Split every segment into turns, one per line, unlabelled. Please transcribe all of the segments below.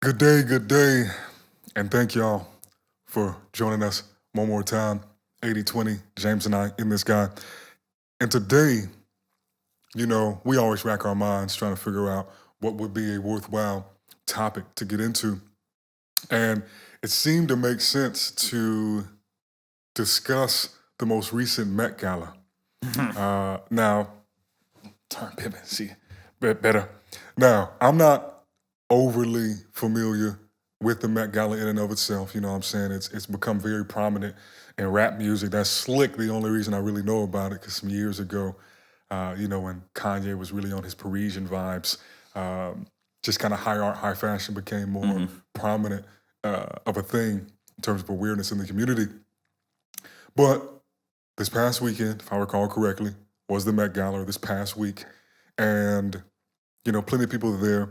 Good day, and thank y'all for joining us one more time. 8020, James and I in this guy. And today, we always rack our minds trying to figure out what would be a worthwhile topic to get into. And it seemed to make sense to discuss the most recent Met Gala. Now, turn pivot, see, better. Now, I'm not overly familiar with the Met Gala in and of itself. You know what I'm saying? It's become very prominent in rap music. That's slick. The only reason I really know about it because some years ago, when Kanye was really on his Parisian vibes, just kind of high art, high fashion became more prominent of a thing in terms of awareness in the community. But this past weekend, if I recall correctly, was the Met Gala this past week. And, plenty of people there.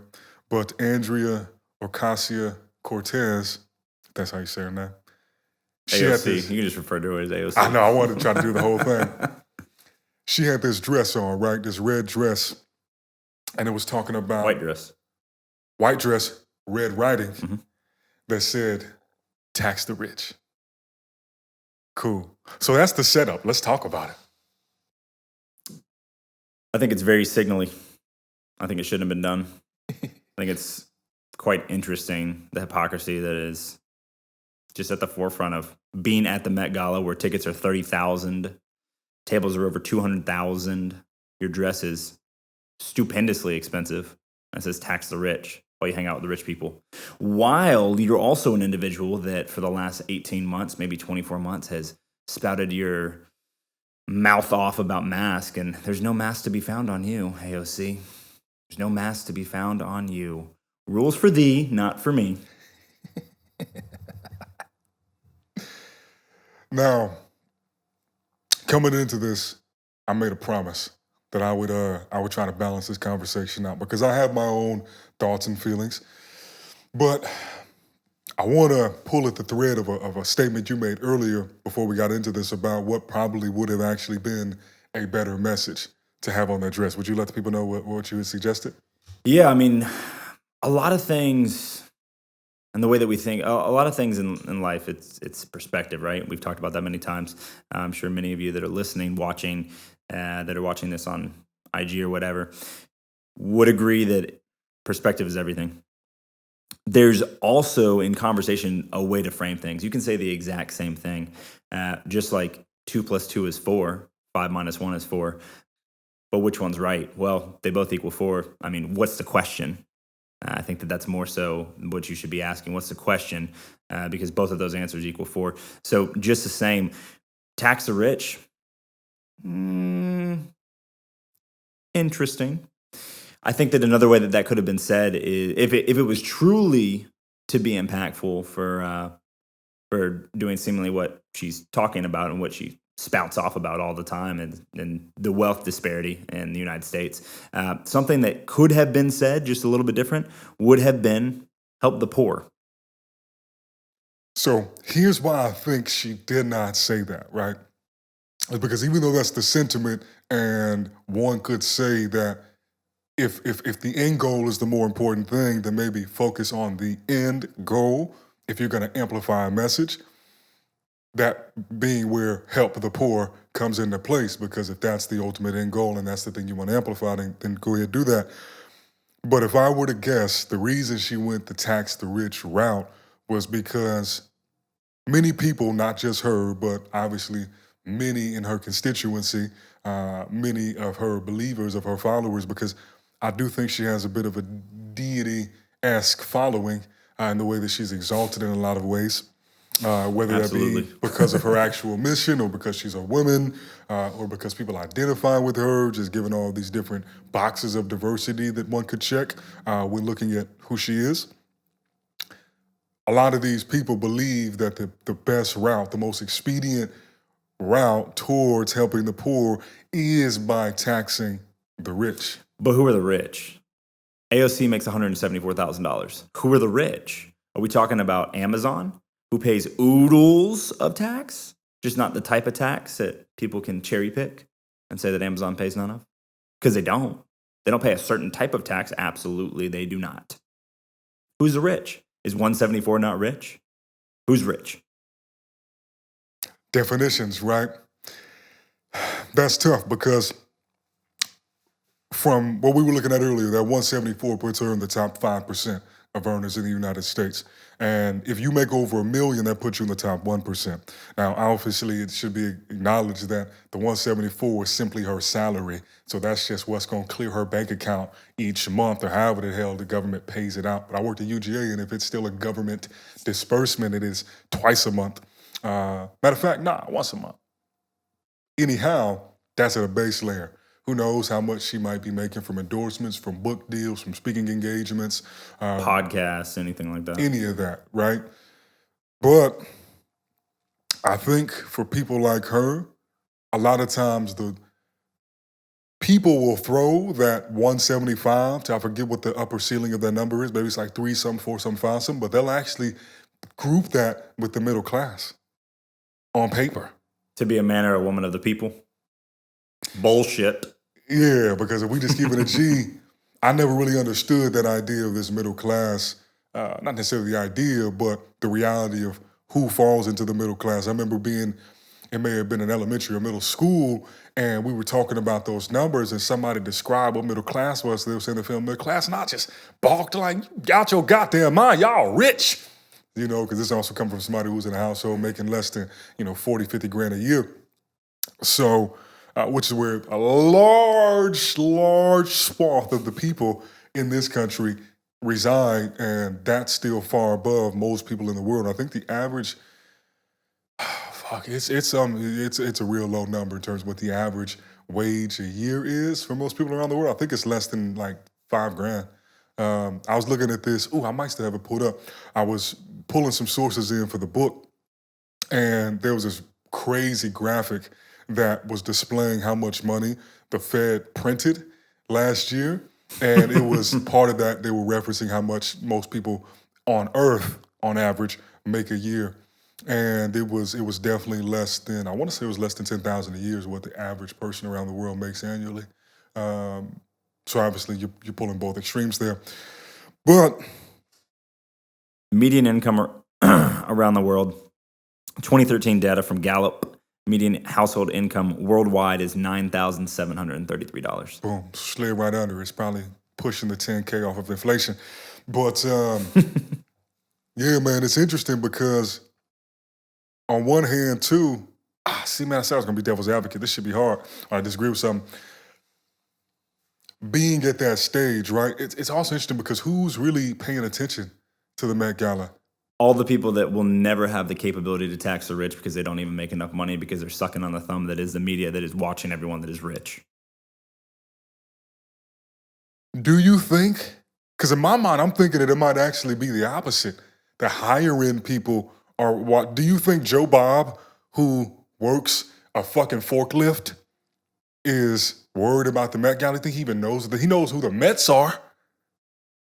But Andrea Ocasio-Cortez, that's how you say her name.
AOC. You can just refer to her as AOC.
I know, I wanted to try to do the whole thing. She had this dress on, right? This red dress. And it was talking about...
White dress.
White dress, red writing that said, tax the rich. Cool. So that's the setup. Let's talk about it.
I think it's very signally. I think it shouldn't have been done. I think it's quite interesting, the hypocrisy that is just at the forefront of being at the Met Gala where tickets are $30,000, tables are over $200,000, your dress is stupendously expensive, and it says tax the rich while you hang out with the rich people. While you're also an individual that for the last 18 months, maybe 24 months, has spouted your mouth off about mask, and there's no mask to be found on you, AOC. There's no mask to be found on you. Rules for thee, not for me.
Now, coming into this, I made a promise that I would try to balance this conversation out because I have my own thoughts and feelings. But I want to pull at the thread of a statement you made earlier before we got into this about what probably would have actually been a better message to have on that dress. Would you let the people know what you had suggested?
Yeah, I mean, a lot of things and the way that we think, a lot of things in life, it's perspective, right? We've talked about that many times. I'm sure many of you that are listening, watching, that are watching this on IG or whatever, would agree that perspective is everything. There's also in conversation a way to frame things. You can say the exact same thing, just like 2 + 2 is 4, 5 - 1 is 4. But which one's right? Well, they both equal 4. I mean, what's the question? I think that's more so what you should be asking. What's the question? Because both of those answers equal 4. So just the same, tax the rich. Interesting. I think that another way that could have been said is if it was truly to be impactful for doing seemingly what she's talking about and what she spouts off about all the time and the wealth disparity in the United States. Something that could have been said just a little bit different would have been help the poor.
So here's why I think she did not say that, right? It's because even though that's the sentiment and one could say that if the end goal is the more important thing, then maybe focus on the end goal if you're going to amplify a message. That being where help the poor comes into place, because if that's the ultimate end goal and that's the thing you want to amplify, then go ahead and do that. But if I were to guess, the reason she went the tax the rich route was because many people, not just her, but obviously many in her constituency, many of her believers, of her followers, because I do think she has a bit of a deity-esque following in the way that she's exalted in a lot of ways. Whether
Absolutely.
that be because of her actual mission or because she's a woman or because people identify with her, just given all these different boxes of diversity that one could check when looking at who she is. A lot of these people believe that the best route, the most expedient route towards helping the poor is by taxing the rich.
But who are the rich? AOC makes $174,000. Who are the rich? Are we talking about Amazon, who pays oodles of tax? Just not the type of tax that people can cherry pick and say that Amazon pays none of? Because they don't. They don't pay a certain type of tax. Absolutely, they do not. Who's the rich? Is 174 not rich? Who's rich?
Definitions, right? That's tough because from what we were looking at earlier, that 174 puts her in the top 5% of earners in the United States. And if you make over $1 million, that puts you in the top 1%. Now, obviously, it should be acknowledged that the 174 is simply her salary. So that's just what's going to clear her bank account each month or however the hell the government pays it out. But I worked at UGA, and if it's still a government disbursement, it is twice a month. Matter of fact, once a month. Anyhow, that's at a base layer. Who knows how much she might be making from endorsements, from book deals, from speaking engagements.
Podcasts, anything like that.
Any of that, right? But I think for people like her, a lot of times the people will throw that 175 to, I forget what the upper ceiling of that number is, maybe it's like 3 something, 4 something, 5 something, but they'll actually group that with the middle class on paper.
To be a man or a woman of the people? Bullshit.
Yeah, because if we just keep it a G, I never really understood that idea of this middle class, not necessarily the idea, but the reality of who falls into the middle class. I remember it may have been in elementary or middle school, and we were talking about those numbers, and somebody described what middle class was. They were saying the film middle class, and I just balked like, you out your goddamn mind, y'all rich. You know, because this also comes from somebody who's in a household making less than, 40, 50 grand a year. So, which is where a large swath of the people in this country reside, and that's still far above most people in the world. I think the average, it's a real low number in terms of what the average wage a year is for most people around the world. I think it's less than like $5,000. I was looking at this. I might still have it pulled up. I was pulling some sources in for the book, and there was this crazy graphic that was displaying how much money the Fed printed last year. And it was part of that, they were referencing how much most people on Earth, on average, make a year. And it was definitely less than, I want to say it was less than 10,000 a year is what the average person around the world makes annually. So obviously you're pulling both extremes there. But
median income around the world, 2013 data from Gala, median household income worldwide is $9,733.
Boom, slid right under. It's probably pushing the 10K off of inflation. But yeah, man, it's interesting because on one hand too, I said I was gonna be devil's advocate. This should be hard. I disagree with something. Being at that stage, right? It's also interesting because who's really paying attention to the Met Gala?
All the people that will never have the capability to tax the rich because they don't even make enough money because they're sucking on the thumb that is the media that is watching everyone that is rich.
Do you think? Because in my mind, I'm thinking that it might actually be the opposite. The higher end people are what? Do you think Joe Bob, who works a fucking forklift, is worried about the Met Gala? I think he even knows that he knows who the Mets are.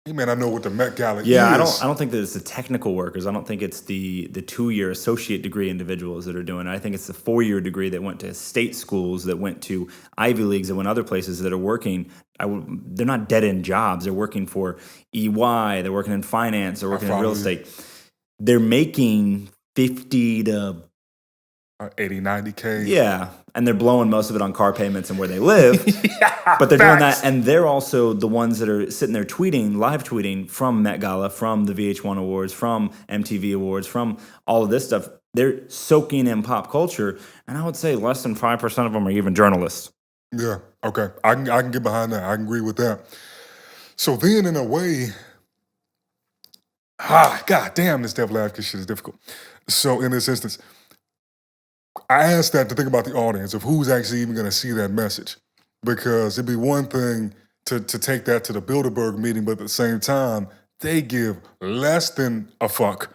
He may not know what the Met Gala is.
Yeah, I don't think that it's the technical workers. I don't think it's the 2-year associate degree individuals that are doing it. I think it's the 4-year degree that went to state schools, that went to Ivy Leagues, that went other places that are working. They're not dead-end jobs. They're working for EY. They're working in finance. They're working in real estate. They're making 50 to
80, 90K.
Yeah, and they're blowing most of it on car payments and where they live. But they're doing that, and they're also the ones that are sitting there live tweeting from Met Gala, from the VH1 Awards, from MTV Awards, from all of this stuff. They're soaking in pop culture, and I would say less than 5% of them are even journalists.
Yeah, okay. I can get behind that. I can agree with that. So then, in a way, god damn, this devil advocate shit is difficult. So in this instance, I asked that to think about the audience of who's actually even going to see that message. Because it'd be one thing to take that to the Bilderberg meeting, but at the same time, they give less than a fuck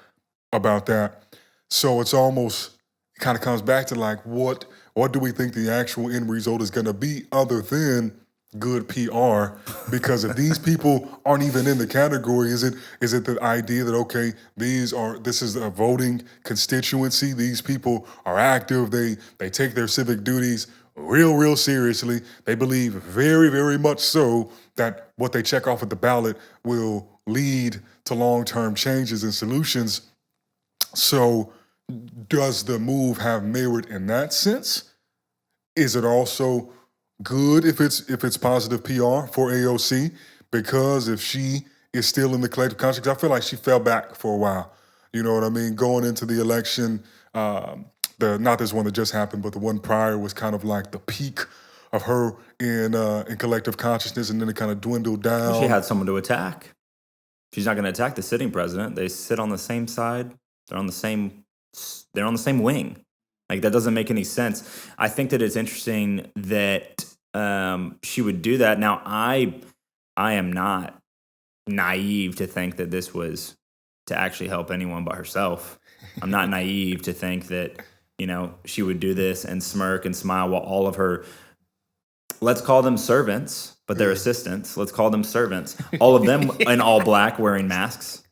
about that. So it's almost, it kind of comes back to like, what do we think the actual end result is going to be other than good PR? Because if these people aren't even in the category, is it the idea that, okay, this is a voting constituency, these people are active, they take their civic duties real seriously. They believe very, very much so that what they check off at the ballot will lead to long-term changes and solutions. So does the move have merit in that sense? Is it also good if it's positive PR for AOC? Because if she is still in the collective conscience, I feel like she fell back for a while. You know what I mean? Going into the election, not this one that just happened, but the one prior was kind of like the peak of her in collective consciousness, and then it kind of dwindled down.
Well, she had someone to attack. She's not going to attack the sitting president. They sit on the same side. They're on the same wing. Like, that doesn't make any sense. I think that it's interesting that she would do that. Now, I am not naive to think that this was to actually help anyone but herself. I'm not naive to think that, she would do this and smirk and smile while all of her, let's call them servants, but they're assistants. Let's call them servants. All of them in all black wearing masks.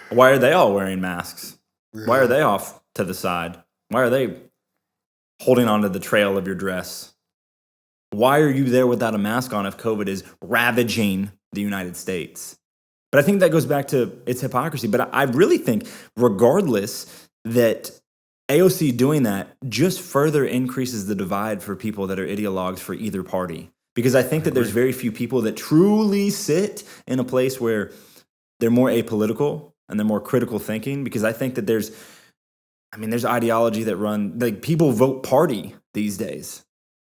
Why are they all wearing masks? Why are they off to the side? Why are they holding onto the trail of your dress? Why are you there without a mask on if COVID is ravaging the United States? But I think that goes back to its hypocrisy. But I really think, regardless, that AOC doing that just further increases the divide for people that are ideologues for either party. Because I think that there's very few people that truly sit in a place where they're more apolitical and they're more critical thinking. Because I think that there's ideology that like, people vote party these days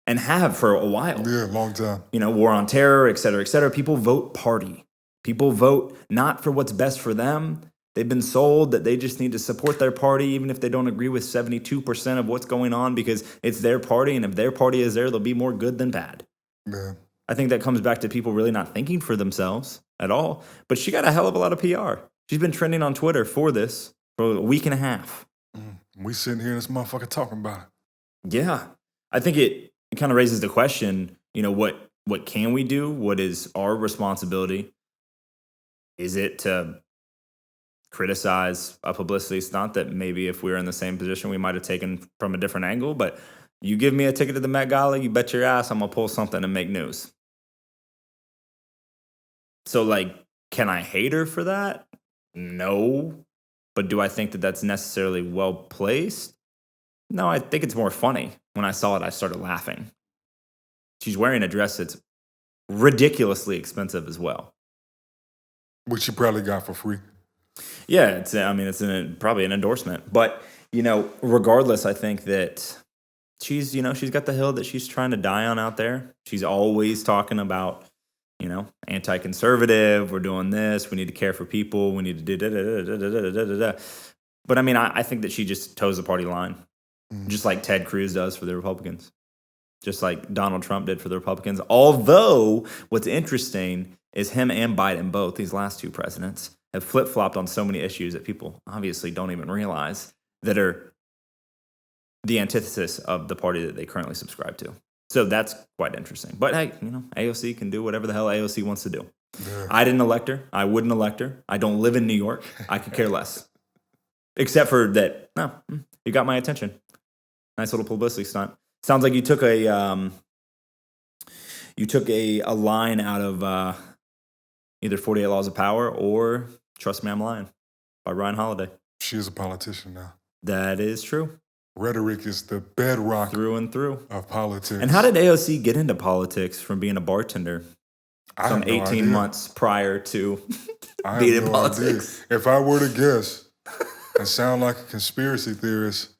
and have for a while.
Yeah, long time.
War on terror, et cetera, et cetera. People vote party. People vote not for what's best for them. They've been sold that they just need to support their party, even if they don't agree with 72% of what's going on, because it's their party. And if their party is there, they'll be more good than bad.
Yeah.
I think that comes back to people really not thinking for themselves at all. But she got a hell of a lot of PR. She's been trending on Twitter for this for a week and a half.
We sitting here in this motherfucker talking about it.
Yeah. I think it kind of raises the question, what can we do? What is our responsibility? Is it to criticize a publicity stunt that maybe if we were in the same position, we might have taken from a different angle? But you give me a ticket to the Met Gala, you bet your ass I'm going to pull something and make news. So, can I hate her for that? No. But do I think that that's necessarily well placed? No, I think it's more funny. When I saw it, I started laughing. She's wearing a dress that's ridiculously expensive as well.
Which you probably got for free.
Yeah, it's probably an endorsement. But, regardless, I think that she's got the hill that she's trying to die on out there. She's always talking about, anti-conservative, we're doing this, we need to care for people, we need to do da-da-da-da-da-da-da-da. But, I think that she just toes the party line, just like Ted Cruz does for the Republicans, just like Donald Trump did for the Republicans. Although, what's interesting is him and Biden, both, these last two presidents, have flip-flopped on so many issues that people obviously don't even realize that are the antithesis of the party that they currently subscribe to. So that's quite interesting. But hey, AOC can do whatever the hell AOC wants to do. Yeah. I didn't elect her. I wouldn't elect her. I don't live in New York. I could care less. Except for that, no, you got my attention. Nice little publicity stunt. Sounds like you took a line out of either 48 Laws of Power or Trust Me, I'm Lying by Ryan Holiday.
She is a politician now.
That is true.
Rhetoric is the bedrock
through and through
of politics.
And how did AOC get into politics from being a bartender some 18 months prior to being in politics?
Idea. If I were to guess and sound like a conspiracy theorist,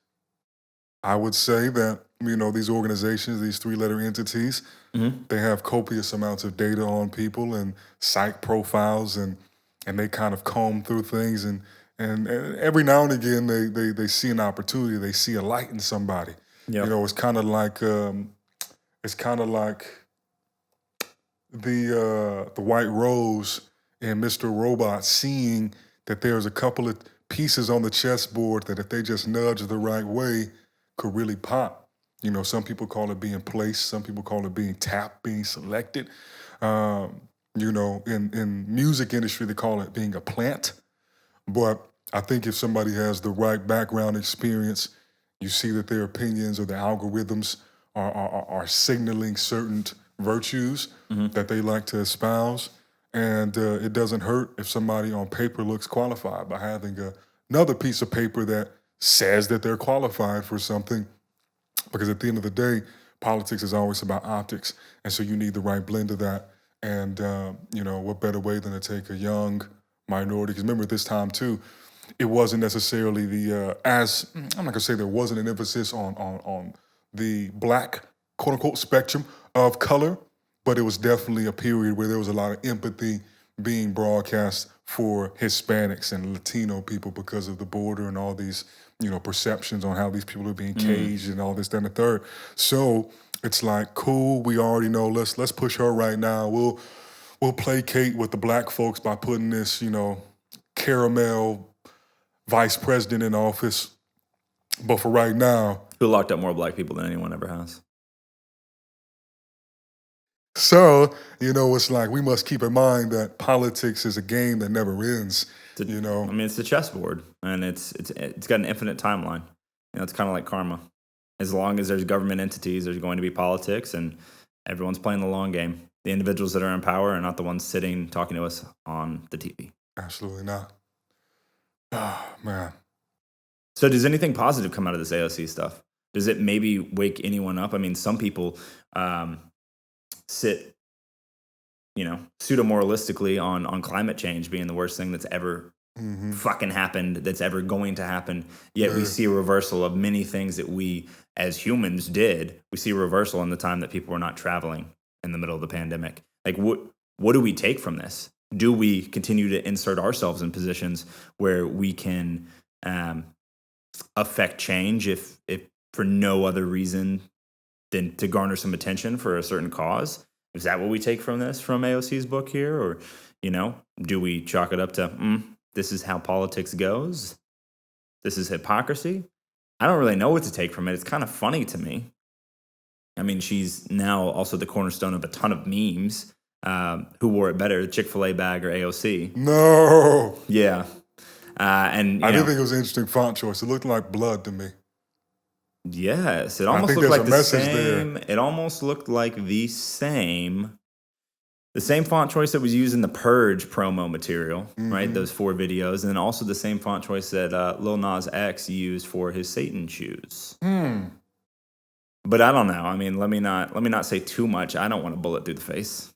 I would say that, these organizations, these three-letter entities, they have copious amounts of data on people and psych profiles, and they kind of comb through things, and every now and again they see an opportunity, they see a light in somebody. Yep. It's kind of like the white rose in Mr. Robot, seeing that there's a couple of pieces on the chessboard that if they just nudge the right way could really pop. Some people call it being placed, some people call it being tapped, being selected. In music industry they call it being a plant. But I think if somebody has the right background experience, You see that their opinions or their algorithms are signaling certain virtues that they like to espouse. And it doesn't hurt if somebody on paper looks qualified by having another piece of paper that says that they're qualified for something. Because at the end of the day, politics is always about optics. And so you need the right blend of that. And, what better way than to take a young minority? Because remember, at this time, too, it wasn't necessarily I'm not going to say there wasn't an emphasis on the black, quote unquote, spectrum of color, but it was definitely a period where there was a lot of empathy being broadcast for Hispanics and Latino people because of the border and all these, perceptions on how these people are being caged and all this, that, and the third. So it's like, cool, we already know, let's push her right now. We'll placate with the black folks by putting this, caramel vice president in office. But for right now,
Who locked up more black people than anyone ever has?
so, it's like we must keep in mind that politics is a game that never ends,
I mean, it's the chessboard, and it's got an infinite timeline. It's kind of like karma. As long as there's government entities, there's going to be politics, and everyone's playing the long game. The individuals that are in power are not the ones sitting talking to us on the TV.
Absolutely not. Oh, man.
So does anything positive come out of this AOC stuff? Does it maybe wake anyone up? I mean, some people sit, pseudo-moralistically on climate change being the worst thing that's ever fucking happened, that's ever going to happen. Yet we see a reversal of many things that we as humans did. We see a reversal in the time that people were not traveling in the middle of the pandemic. Like, what do we take from this? Do we continue to insert ourselves in positions where we can affect change if for no other reason than to garner some attention for a certain cause? Is that what we take from this, from AOC's book here? Or, do we chalk it up to, this is how politics goes? This is hypocrisy? I don't really know what to take from it. It's kind of funny to me. I mean, she's now also the cornerstone of a ton of memes. Who wore it better, the Chick-fil-A bag or AOC?
No.
Yeah. And
I did think it was an interesting font choice. It looked like blood to me.
Yes, it almost looked like the same. It almost looked like the same font choice that was used in the Purge promo material, right? Those 4 videos, and then also the same font choice that Lil Nas X used for his Satan shoes. But I don't know. I mean, let me not say too much. I don't want a bullet through the face.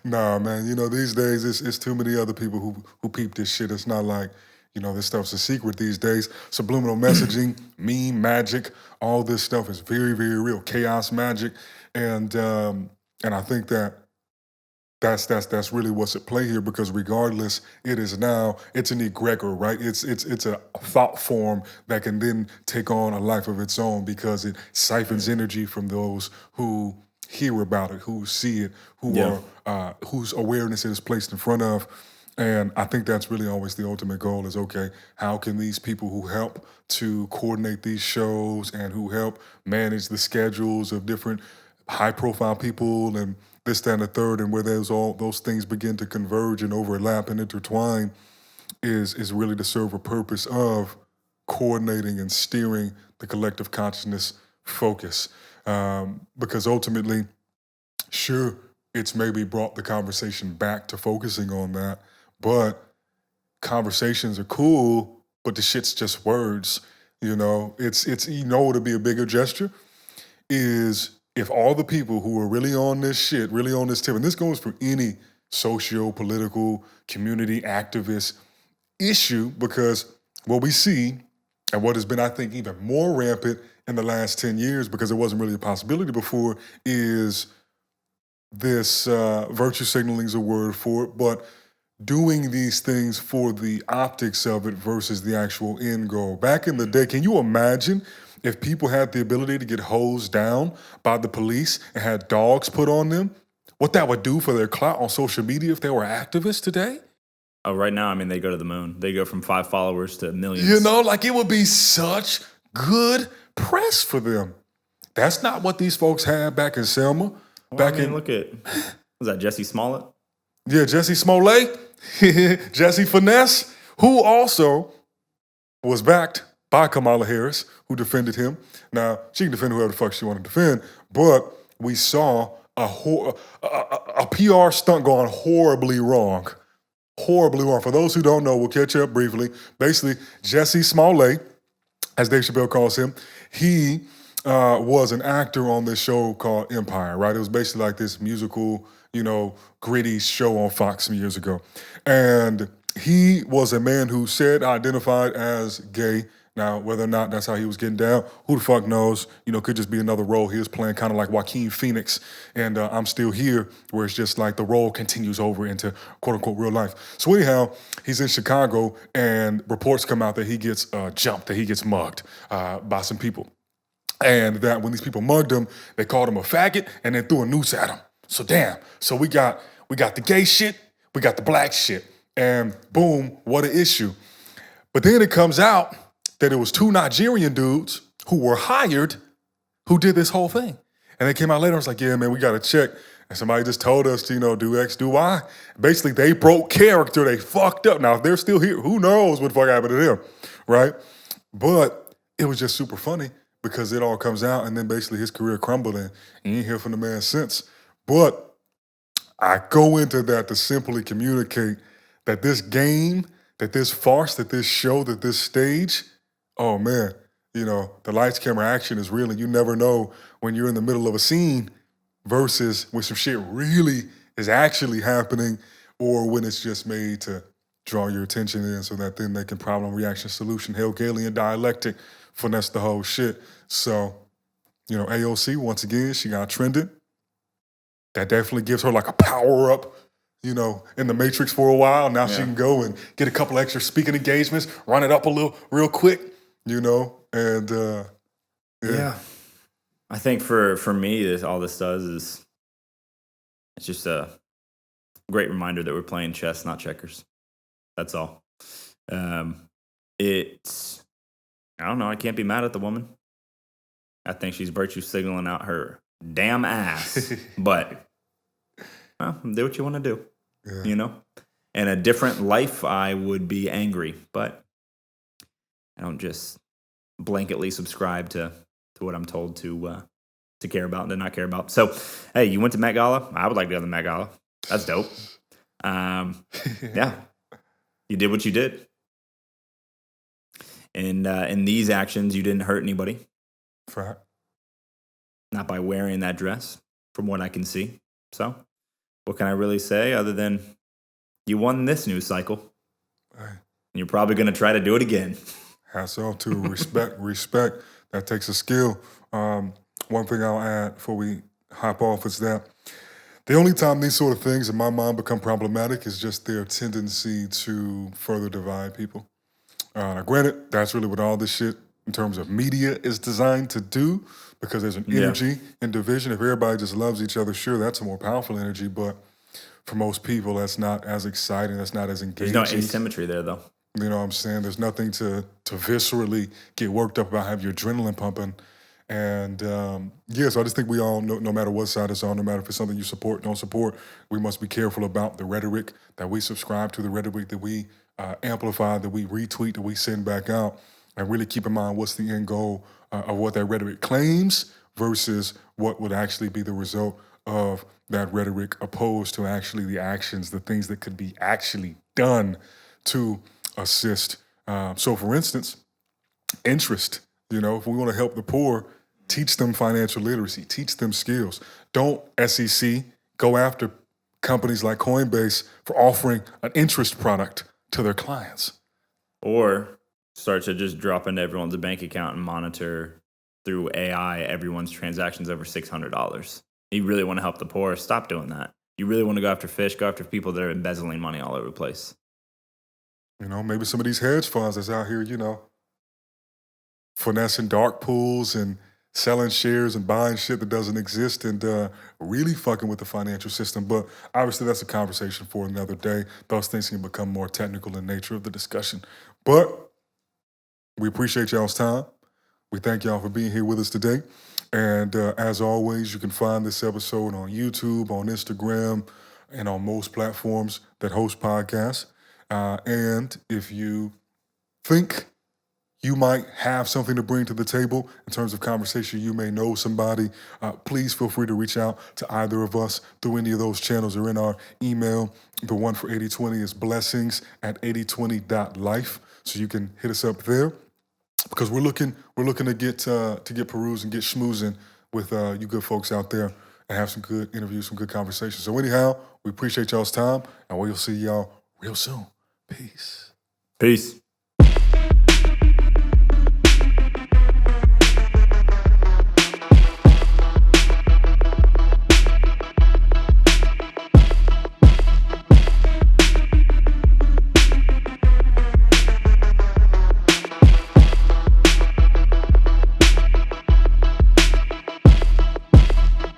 Nah, man. These days it's too many other people who peep this shit. It's not like, this stuff's a secret these days. Subliminal messaging, meme magic, all this stuff is very, very real. Chaos magic, and I think that's really what's at play here, because regardless, it's an egregor, right? It's a thought form that can then take on a life of its own because it siphons energy from those who hear about it, who see it, whose awareness it is placed in front of. And I think that's really always the ultimate goal is, okay, how can these people who help to coordinate these shows and who help manage the schedules of different high-profile people and this, that, and the third, and where all those things begin to converge and overlap and intertwine is really to serve a purpose of coordinating and steering the collective consciousness focus. Because ultimately, sure, it's maybe brought the conversation back to focusing on that, but conversations are cool, but the shit's just words. It's what would be a bigger gesture is if all the people who are really on this shit, really on this tip, and this goes for any socio-political community activist issue, because what we see and what has been, I think, even more rampant in the last 10 years, because it wasn't really a possibility before, is this virtue signaling is a word for it, but doing these things for the optics of it versus the actual end goal. Back in the day, can you imagine if people had the ability to get hosed down by the police and had dogs put on them? What that would do for their clout on social media if they were activists today?
Oh, right now, I mean, they go to the moon. They go from 5 followers to millions.
It would be such good press for them. That's not what these folks had back in Selma.
Look at, was that Jesse Smollett?
Yeah, Jesse Smollett, Jesse Finesse, who also was backed by Kamala Harris, who defended him. Now, she can defend whoever the fuck she want to defend, but we saw a PR stunt gone horribly wrong. Horribly wrong. For those who don't know, we'll catch up briefly. Basically, Jesse Smollett, as Dave Chappelle calls him, he was an actor on this show called Empire, right? It was basically like this musical, gritty show on Fox some years ago. And he was a man who said identified as gay. Now, whether or not that's how he was getting down, who the fuck knows? Could just be another role he was playing, kind of like Joaquin Phoenix and I'm Still Here, where it's just like the role continues over into quote unquote real life. So anyhow, he's in Chicago and reports come out that he gets jumped, that he gets mugged by some people. And that when these people mugged him, they called him a faggot and then threw a noose at him. So damn. So we got the gay shit, we got the black shit. And boom, what an issue. But then it comes out that it was 2 Nigerian dudes who were hired who did this whole thing. And they came out later and was like, yeah, man, we got to check. And somebody just told us to, do X, do Y. Basically, they broke character. They fucked up. Now, if they're still here, who knows what the fuck happened to them, right? But it was just super funny because it all comes out and then basically his career crumbled and you ain't hear from the man since. But I go into that to simply communicate that this game, that this farce, that this show, that this stage, oh man, the lights, camera, action is real, and you never know when you're in the middle of a scene versus when some shit really is actually happening or when it's just made to draw your attention in so that then they can problem, reaction, solution, Hegelian dialectic, finesse the whole shit. So, AOC, once again, she got trending. That definitely gives her like a power up, in the Matrix for a while. Now she can go and get a couple extra speaking engagements, run it up a little real quick, and
yeah. I think for me, all this does is it's just a great reminder that we're playing chess, not checkers. That's all. It's, I don't know, I can't be mad at the woman. I think she's virtue signaling out her damn ass. But, well, do what you want to do, In a different life, I would be angry, but I don't just blanketly subscribe to what I'm told to care about and to not care about. So, hey, you went to Met Gala? I would like to go to the Met Gala. That's dope. Yeah, you did what you did. And in these actions, you didn't hurt anybody.
Fact.
Not by wearing that dress, from what I can see. So, what can I really say other than you won this news cycle?
Hey.
And you're probably going to try to do it again.
Hats off to respect. That takes a skill. One thing I'll add before we hop off is that the only time these sort of things in my mind become problematic is just their tendency to further divide people. Granted, that's really what all this shit in terms of media is designed to do because there's an energy in division. If everybody just loves each other, sure, that's a more powerful energy, but for most people, that's not as exciting, that's not as engaging.
There's no asymmetry there, though.
You know what I'm saying? There's nothing to viscerally get worked up about, have your adrenaline pumping. And so I just think we all, no matter what side it's on, no matter if it's something you support, don't support, we must be careful about the rhetoric that we subscribe to, the rhetoric that we amplify, that we retweet, that we send back out, and really keep in mind what's the end goal of what that rhetoric claims versus what would actually be the result of that rhetoric opposed to actually the actions, the things that could be actually done to assist. So for instance, interest, if we want to help the poor, teach them financial literacy, teach them skills. Don't SEC go after companies like Coinbase for offering an interest product to their clients.
Or start to just drop into everyone's bank account and monitor through AI everyone's transactions over $600. You really want to help the poor, stop doing that. You really want to go after fish, go after people that are embezzling money all over the place.
Maybe some of these hedge funds that's out here, finessing dark pools and selling shares and buying shit that doesn't exist and really fucking with the financial system. But obviously that's a conversation for another day. Those things can become more technical in nature of the discussion. But we appreciate y'all's time. We thank y'all for being here with us today. And as always, you can find this episode on YouTube, on Instagram, and on most platforms that host podcasts. And if you think you might have something to bring to the table in terms of conversation. You may know somebody. Please feel free to reach out to either of us through any of those channels or in our email. The one for 8020 is blessings@8020.life. So you can hit us up there because we're looking to get perused and get schmoozing with you good folks out there and have some good interviews, some good conversations. So anyhow, we appreciate y'all's time and we'll see y'all real soon. Peace.
Peace.